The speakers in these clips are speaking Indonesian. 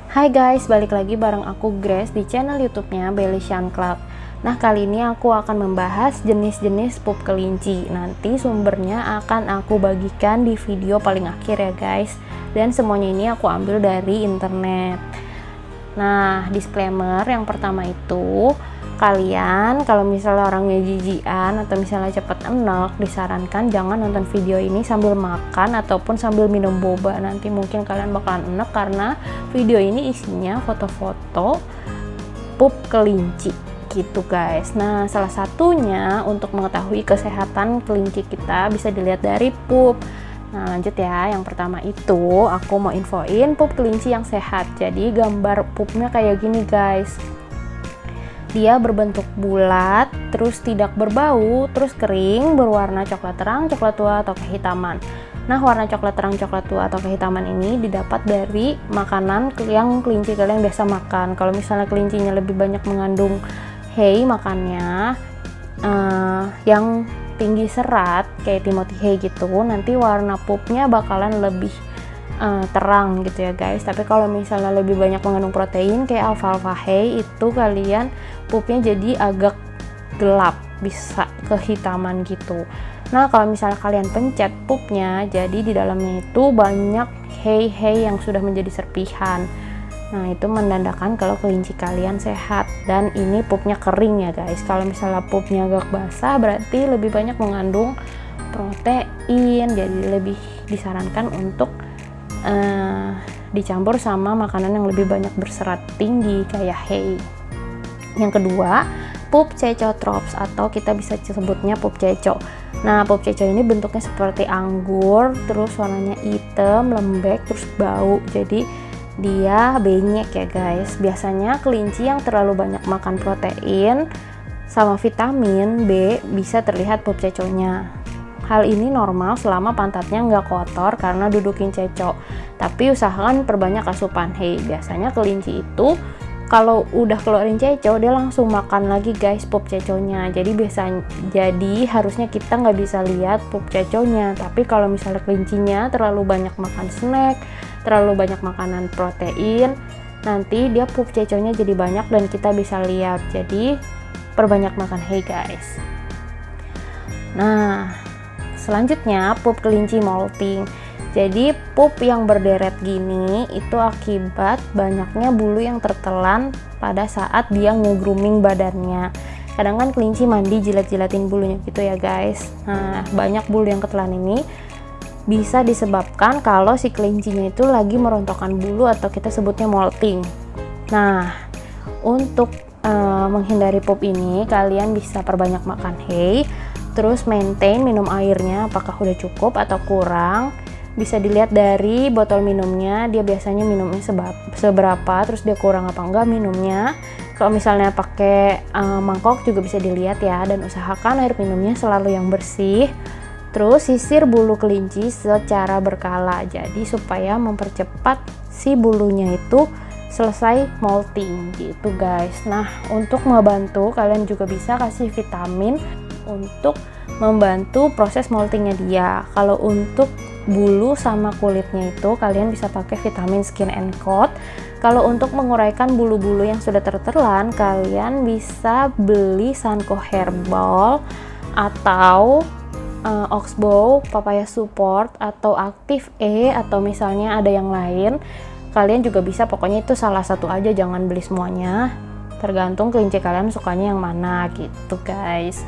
Hai guys, balik lagi bareng aku Grace di channel YouTube-nya Belician Club. Nah, kali ini aku akan membahas jenis-jenis pup kelinci. Nanti sumbernya akan aku bagikan di video paling akhir ya guys. Dan semuanya ini aku ambil dari internet. Nah, disclaimer yang pertama itu, kalian kalau misalnya orangnya jijian atau misalnya cepat enak, disarankan jangan nonton video ini sambil makan ataupun sambil minum boba. Nanti mungkin kalian bakalan enak karena video ini isinya foto-foto pup kelinci gitu guys. Nah, salah satunya untuk mengetahui kesehatan kelinci kita bisa dilihat dari pup. Nah, lanjut ya. Yang pertama itu aku mau infoin pup kelinci yang sehat. Jadi gambar pupnya kayak gini guys. Dia berbentuk bulat, terus tidak berbau, terus kering, berwarna coklat terang, coklat tua, atau kehitaman. Nah, warna coklat terang, coklat tua, atau kehitaman ini didapat dari makanan yang kelinci kalian biasa makan. Kalau misalnya kelincinya lebih banyak mengandung hay makannya, yang tinggi serat, kayak Timothy hay gitu, nanti warna pupnya bakalan lebih terang gitu ya guys. Tapi kalau misalnya lebih banyak mengandung protein kayak alfalfa hay, itu kalian pupnya jadi agak gelap, bisa kehitaman gitu. Nah, kalau misalnya kalian pencet pupnya, jadi di dalamnya itu banyak hay yang sudah menjadi serpihan. Nah, itu menandakan kalau kelinci kalian sehat. Dan ini pupnya kering ya guys. Kalau misalnya pupnya agak basah, berarti lebih banyak mengandung protein, jadi lebih disarankan untuk dicampur sama makanan yang lebih banyak berserat tinggi kayak hay. Yang kedua, pup cecotrops atau kita bisa sebutnya pup ceco. Nah, pup ceco ini bentuknya seperti anggur, terus warnanya hitam, lembek, terus bau. Jadi dia benyek ya guys. Biasanya kelinci yang terlalu banyak makan protein sama vitamin B bisa terlihat pup ceconya. Hal ini normal selama pantatnya nggak kotor karena dudukin ceco. Tapi usahakan perbanyak asupan hay. Biasanya kelinci itu kalau udah keluarin ceco, dia langsung makan lagi guys pup ceconya. Jadi harusnya kita nggak bisa lihat pup ceconya. Tapi kalau misalnya kelincinya terlalu banyak makan snack, terlalu banyak makanan protein, nanti dia pup ceconya jadi banyak dan kita bisa lihat. Jadi perbanyak makan hay guys. Nah, selanjutnya pup kelinci molting. Jadi pup yang berderet gini itu akibat banyaknya bulu yang tertelan pada saat dia nge-grooming badannya. Kadang kan kelinci mandi jilat-jilatin bulunya gitu ya guys. Nah, banyak bulu yang ketelan ini bisa disebabkan kalau si kelincinya itu lagi merontokkan bulu atau kita sebutnya molting. Nah, untuk menghindari pup ini kalian bisa perbanyak makan hay, terus maintain minum airnya apakah udah cukup atau kurang. Bisa dilihat dari botol minumnya, dia biasanya minumnya seberapa, terus dia kurang apa enggak minumnya. Kalau misalnya pakai mangkok juga bisa dilihat ya. Dan usahakan air minumnya selalu yang bersih. Terus sisir bulu kelinci secara berkala, jadi supaya mempercepat si bulunya itu selesai molting gitu guys. Nah, untuk membantu kalian juga bisa kasih vitamin untuk membantu proses moltingnya dia. Kalau untuk bulu sama kulitnya itu kalian bisa pakai vitamin Skin and Coat. Kalau untuk menguraikan bulu-bulu yang sudah tertelan, kalian bisa beli Sanko Herbal atau Oxbow, Papaya Support atau Active E, atau misalnya ada yang lain. Kalian juga bisa, pokoknya itu salah satu aja, jangan beli semuanya. Tergantung kelinci kalian sukanya yang mana gitu guys.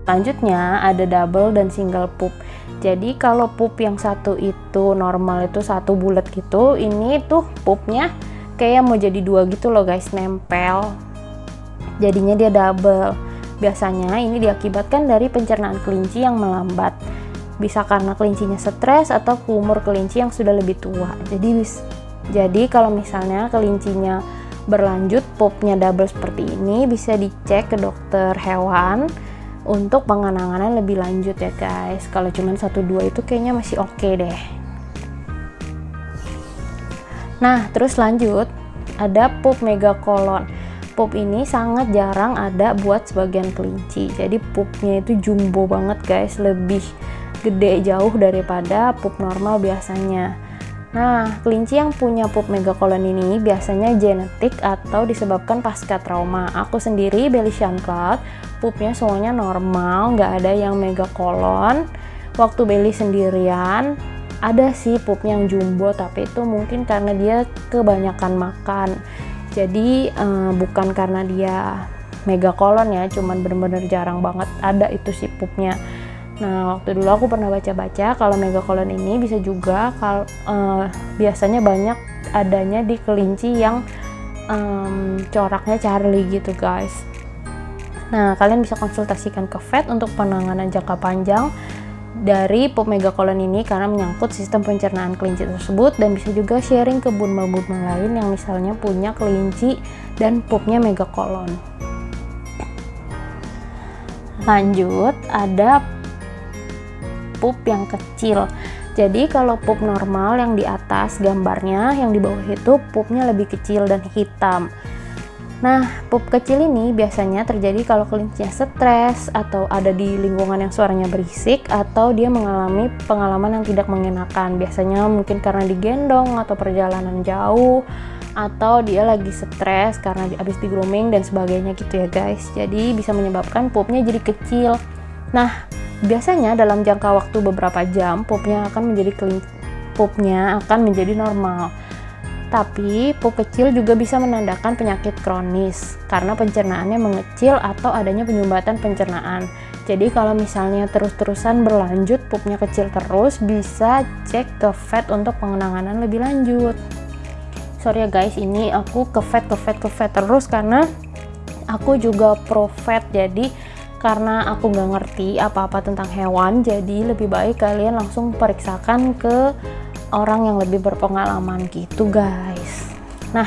Selanjutnya ada double dan single pup. Jadi kalau pup yang satu itu normal itu satu bulat gitu, ini tuh pupnya kayak mau jadi dua gitu loh guys, nempel. Jadinya dia double. Biasanya ini diakibatkan dari pencernaan kelinci yang melambat. Bisa karena kelincinya stres atau umur kelinci yang sudah lebih tua. Jadi kalau misalnya kelincinya berlanjut pupnya double seperti ini, bisa dicek ke dokter hewan untuk penanganan lebih lanjut ya guys. Kalau cuma 1-2 itu kayaknya masih oke deh. Nah, terus lanjut ada pup megakolon. Pup ini sangat jarang ada buat sebagian kelinci. Jadi pupnya itu jumbo banget guys, lebih gede jauh daripada pup normal biasanya. Nah, kelinci yang punya pup megakolon ini biasanya genetik atau disebabkan pasca trauma. Aku sendiri Belician Cloud, pupnya semuanya normal, nggak ada yang megakolon. Waktu Beli sendirian, ada sih pupnya yang jumbo, tapi itu mungkin karena dia kebanyakan makan. Jadi bukan karena dia megakolon ya, cuman bener-bener jarang banget ada itu sih pupnya. Nah, waktu dulu aku pernah baca-baca kalau megakolon ini bisa juga biasanya banyak adanya di kelinci yang coraknya Charlie gitu guys. Nah, kalian bisa konsultasikan ke vet untuk penanganan jangka panjang dari pup megakolon ini karena menyangkut sistem pencernaan kelinci tersebut, dan bisa juga sharing ke bunma-bunma lain yang misalnya punya kelinci dan pupnya megakolon. Lanjut, ada pup yang kecil. Jadi kalau pup normal yang di atas gambarnya, yang di bawah itu pupnya lebih kecil dan hitam. Nah, pup kecil ini biasanya terjadi kalau kelincinya stres atau ada di lingkungan yang suaranya berisik, atau dia mengalami pengalaman yang tidak mengenakan. Biasanya mungkin karena digendong atau perjalanan jauh, atau dia lagi stres karena habis di grooming dan sebagainya gitu ya guys. Jadi bisa menyebabkan pupnya jadi kecil. Nah, biasanya dalam jangka waktu beberapa jam pupnya akan menjadi normal. Tapi pup kecil juga bisa menandakan penyakit kronis karena pencernaannya mengecil atau adanya penyumbatan pencernaan. Jadi kalau misalnya terus-terusan berlanjut pupnya kecil terus, bisa cek ke vet untuk penanganan lebih lanjut. Sorry ya guys, ini aku ke vet terus karena aku juga pro vet. Jadi karena aku nggak ngerti apa-apa tentang hewan, jadi lebih baik kalian langsung periksakan ke orang yang lebih berpengalaman gitu guys. Nah,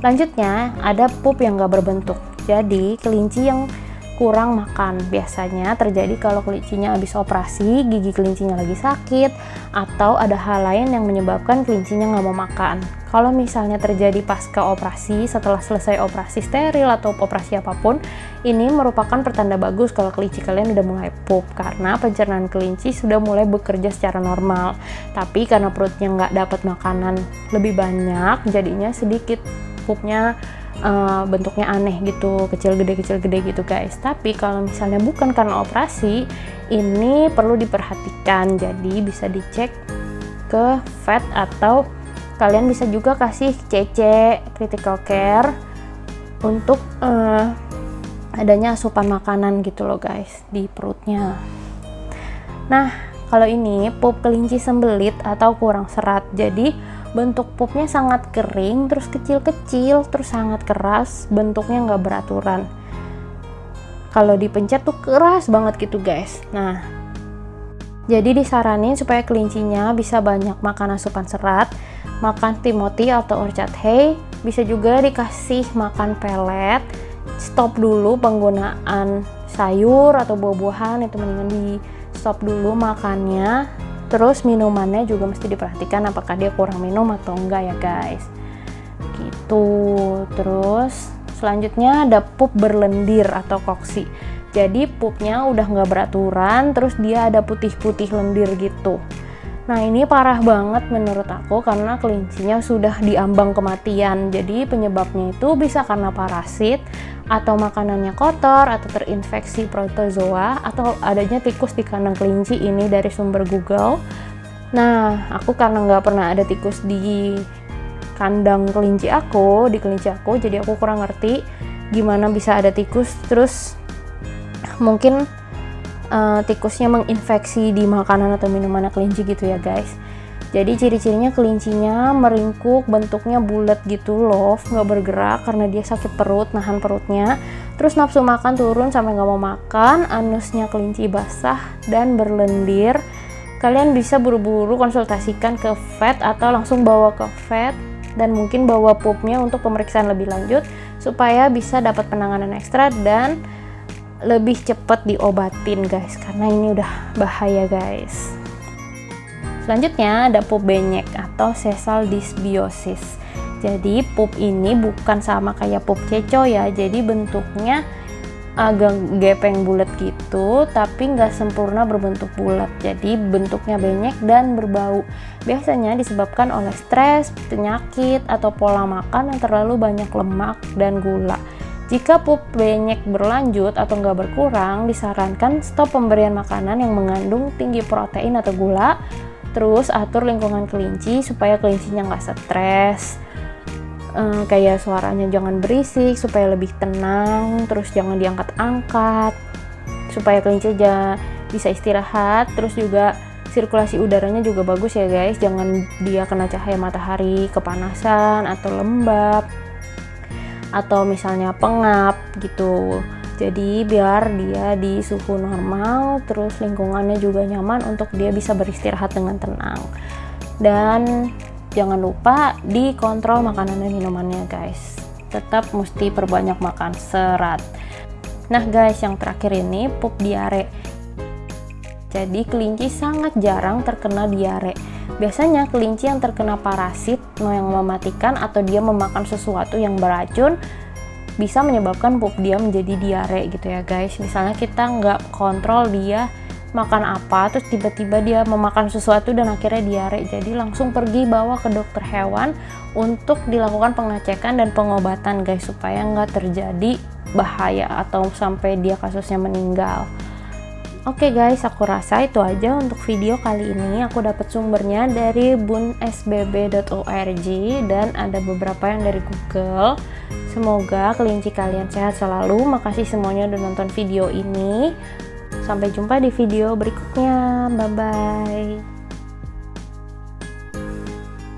lanjutnya ada pup yang nggak berbentuk. Jadi kelinci yang kurang makan biasanya terjadi kalau kelincinya habis operasi, gigi kelincinya lagi sakit, atau ada hal lain yang menyebabkan kelincinya nggak mau makan. Kalau misalnya terjadi pasca operasi, setelah selesai operasi steril atau operasi apapun, ini merupakan pertanda bagus kalau kelinci kalian udah mulai pup, karena pencernaan kelinci sudah mulai bekerja secara normal. Tapi karena perutnya nggak dapat makanan lebih banyak, jadinya sedikit pupnya bentuknya aneh gitu, kecil gede gitu guys. Tapi kalau misalnya bukan karena operasi, ini perlu diperhatikan, jadi bisa dicek ke vet, atau kalian bisa juga kasih CC critical care untuk adanya asupan makanan gitu loh guys di perutnya. Nah, kalau ini pup kelinci sembelit atau kurang serat. Jadi bentuk pupnya sangat kering, terus kecil-kecil, terus sangat keras, bentuknya nggak beraturan. Kalau dipencet tuh keras banget gitu guys. Nah, jadi disaranin supaya kelincinya bisa banyak makan asupan serat, makan Timothy atau orchard hay, bisa juga dikasih makan pelet. Stop dulu penggunaan sayur atau buah-buahan, itu mendingan di stop dulu makannya. Terus minumannya juga mesti diperhatikan apakah dia kurang minum atau enggak ya guys. Gitu. Terus selanjutnya ada pup berlendir atau koksi. Jadi pupnya udah nggak beraturan, terus dia ada putih-putih lendir gitu. Nah, ini parah banget menurut aku karena kelincinya sudah diambang kematian. Jadi penyebabnya itu bisa karena parasit, atau makanannya kotor, atau terinfeksi protozoa, atau adanya tikus di kandang kelinci. Ini dari sumber Google. Nah, aku karena nggak pernah ada tikus di kandang kelinci aku, jadi aku kurang ngerti gimana bisa ada tikus. Terus mungkin tikusnya menginfeksi di makanan atau minuman kelinci gitu ya guys. Jadi ciri-cirinya kelincinya meringkuk, bentuknya bulat gitu loh, nggak bergerak karena dia sakit perut, nahan perutnya. Terus nafsu makan turun sampai nggak mau makan, anusnya kelinci basah dan berlendir. Kalian bisa buru-buru konsultasikan ke vet atau langsung bawa ke vet, dan mungkin bawa pupnya untuk pemeriksaan lebih lanjut supaya bisa dapat penanganan ekstra dan lebih cepat diobatin guys, karena ini udah bahaya guys. Selanjutnya ada pup benyek atau sesal dysbiosis. Jadi pup ini bukan sama kayak pup ceco ya, jadi bentuknya agak gepeng bulat gitu, tapi nggak sempurna berbentuk bulat, jadi bentuknya benyek dan berbau. Biasanya disebabkan oleh stres, penyakit, atau pola makan yang terlalu banyak lemak dan gula. Jika pup benyek berlanjut atau nggak berkurang, disarankan stop pemberian makanan yang mengandung tinggi protein atau gula. Terus atur lingkungan kelinci supaya kelincinya nggak stres. Kayak suaranya jangan berisik supaya lebih tenang, terus jangan diangkat-angkat supaya kelinci aja bisa istirahat. Terus juga sirkulasi udaranya juga bagus ya guys, jangan dia kena cahaya matahari, kepanasan atau lembab atau misalnya pengap gitu. Jadi biar dia di suhu normal, terus lingkungannya juga nyaman untuk dia bisa beristirahat dengan tenang. Dan jangan lupa dikontrol makanan dan minumannya guys, tetap mesti perbanyak makan serat. Nah guys, yang terakhir ini pup diare. Jadi kelinci sangat jarang terkena diare. Biasanya kelinci yang terkena parasit yang mematikan atau dia memakan sesuatu yang beracun bisa menyebabkan pup dia menjadi diare gitu ya guys. Misalnya kita nggak kontrol dia makan apa, terus tiba-tiba dia memakan sesuatu dan akhirnya diare. Jadi langsung pergi bawa ke dokter hewan untuk dilakukan pengecekan dan pengobatan guys, supaya nggak terjadi bahaya atau sampai dia kasusnya meninggal. Oke guys, aku rasa itu aja untuk video kali ini. Aku dapat sumbernya dari bunsbb.org dan ada beberapa yang dari Google. Semoga kelinci kalian sehat selalu. Makasih semuanya udah nonton video ini. Sampai jumpa di video berikutnya. Bye-bye.